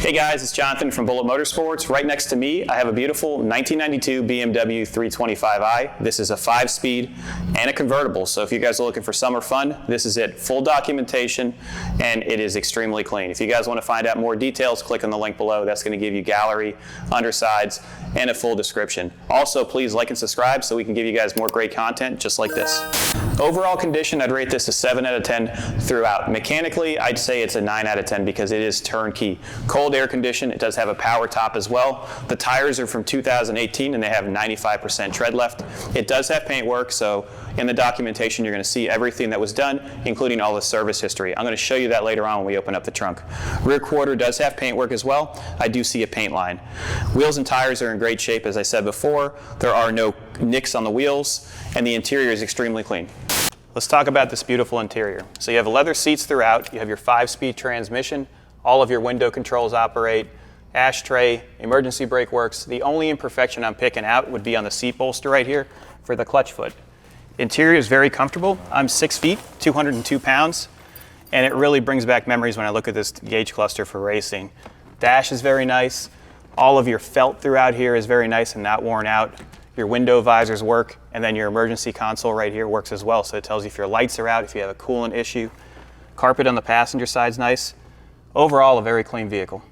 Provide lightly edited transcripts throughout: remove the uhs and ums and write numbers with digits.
Hey guys, it's Jonathan from Bullet Motorsports. Right next to me, I have a beautiful 1992 BMW 325i. This is a 5-speed and a convertible. So if you guys are looking for summer fun, this is it. Full documentation, and it is extremely clean. If you guys want to find out more details, click on the link below. That's going to give you gallery, undersides, and a full description. Also, please like and subscribe so we can give you guys more great content just like this. Overall condition, I'd rate this a 7 out of 10 throughout. Mechanically, I'd say it's a 9 out of 10 because it is turnkey. Cold air condition, it does have a power top as well. The tires are from 2018 and they have 95% tread left. It does have paint work, so in the documentation you're going to see everything that was done, including all the service history. I'm going to show you that later on when we open up the trunk. Rear quarter does have paint work as well. I do see a paint line. Wheels and tires are in great shape, as I said before. There are no nicks on the wheels, and the interior is extremely clean. Let's talk about this beautiful interior. So you have leather seats throughout, you have your 5-speed transmission, all of your window controls operate, ashtray, emergency brake works. The only imperfection I'm picking out would be on the seat bolster right here for the clutch foot. Interior is very comfortable. I'm 6 feet, 202 pounds, and it really brings back memories when I look at this gauge cluster for racing. Dash is very nice. All of your felt throughout here is very nice and not worn out. Your window visors work, and then your emergency console right here works as well. So it tells you if your lights are out, if you have a coolant issue. Carpet on the passenger side's nice. Overall, a very clean vehicle.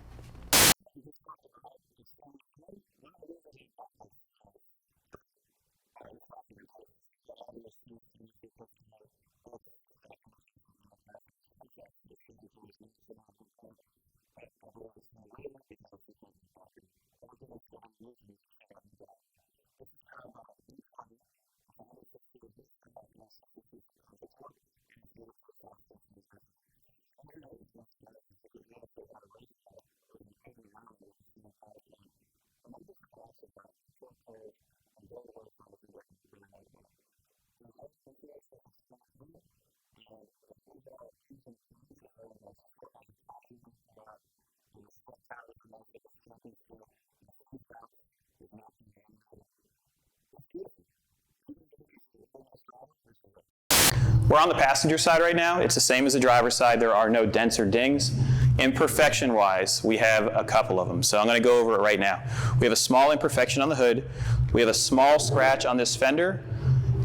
We're on the passenger side right now. It's the same as the driver's side. There are no dents or dings. Imperfection-wise, we have a couple of them. So I'm going to go over it right now. We have a small imperfection on the hood. We have a small scratch on this fender,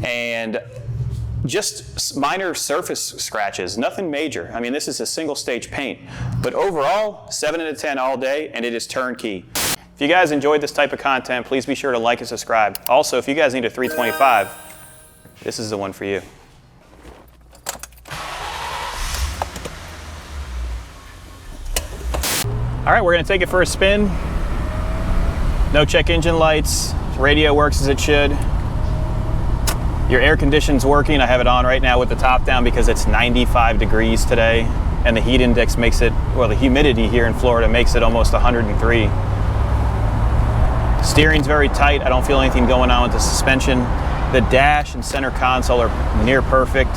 and just minor surface scratches, nothing major. I mean, this is a single-stage paint. But overall, 7 out of 10 all day, and it is turnkey. If you guys enjoyed this type of content, please be sure to like and subscribe. Also, if you guys need a 325, this is the one for you. All right, we're going to take it for a spin. No check engine lights. Radio works as it should. Your air conditioning's working. I have it on right now with the top down because it's 95 degrees today, and the heat index makes it, well, the humidity here in Florida makes it almost 103. Steering's very tight. I don't feel anything going on with the suspension. The dash and center console are near perfect.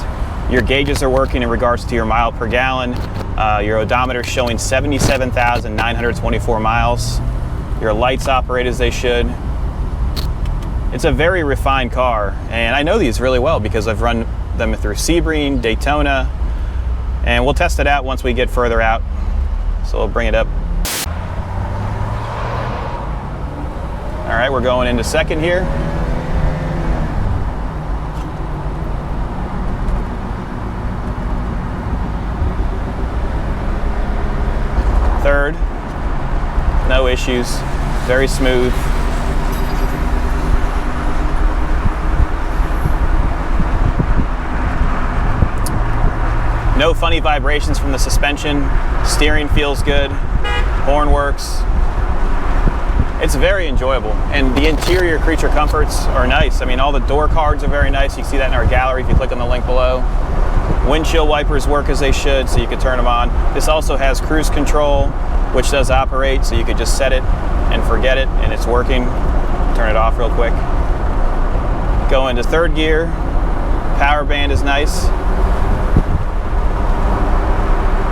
Your gauges are working in regards to your mile per gallon. Your odometer is showing 77,924 miles. Your lights operate as they should. It's a very refined car, and I know these really well because I've run them through Sebring, Daytona, and we'll test it out once we get further out. So we'll bring it up. All right, we're going into second here. Third, no issues, very smooth. No funny vibrations from the suspension. Steering feels good. Horn works. It's very enjoyable. And the interior creature comforts are nice. I mean, all the door cards are very nice. You can see that in our gallery if you click on the link below. Windshield wipers work as they should, so you can turn them on. This also has cruise control, which does operate, so you could just set it and forget it, and it's working. Turn it off real quick. Go into third gear. Power band is nice.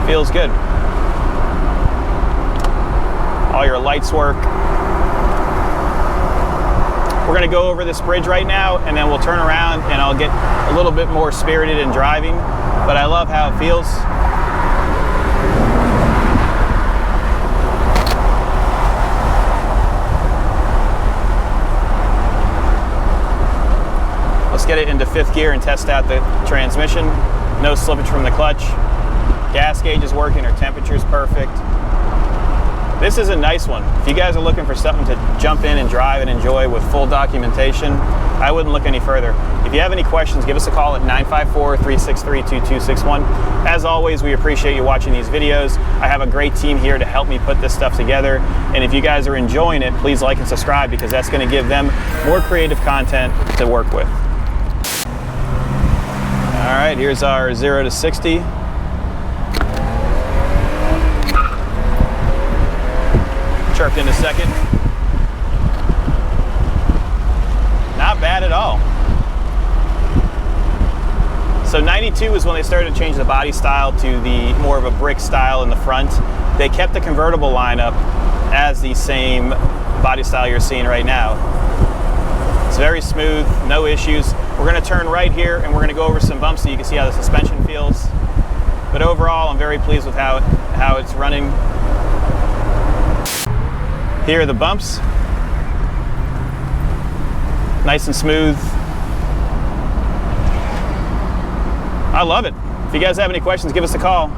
Feels good. All your lights work. We're going to go over this bridge right now, and then we'll turn around and I'll get a little bit more spirited in driving, but I love how it feels. fifth gear and test out the transmission. No slippage from the clutch. Gas gauge is working, our temperature is perfect. This is a nice one. If you guys are looking for something to jump in and drive and enjoy with full documentation, I wouldn't look any further. If you have any questions, give us a call at 954-363-2261. As always, we appreciate you watching these videos. I have a great team here to help me put this stuff together. And if you guys are enjoying it, please like and subscribe, because that's going to give them more creative content to work with. All right, here's our 0 to 60. Chirped in a second. Not bad at all. So 92 is when they started to change the body style to the more of a brick style in the front. They kept the convertible lineup as the same body style you're seeing right now. It's very smooth, no issues. We're going to turn right here and we're going to go over some bumps so you can see how the suspension feels. But overall, I'm very pleased with how it's running. Here are the bumps. Nice and smooth. I love it. If you guys have any questions, give us a call.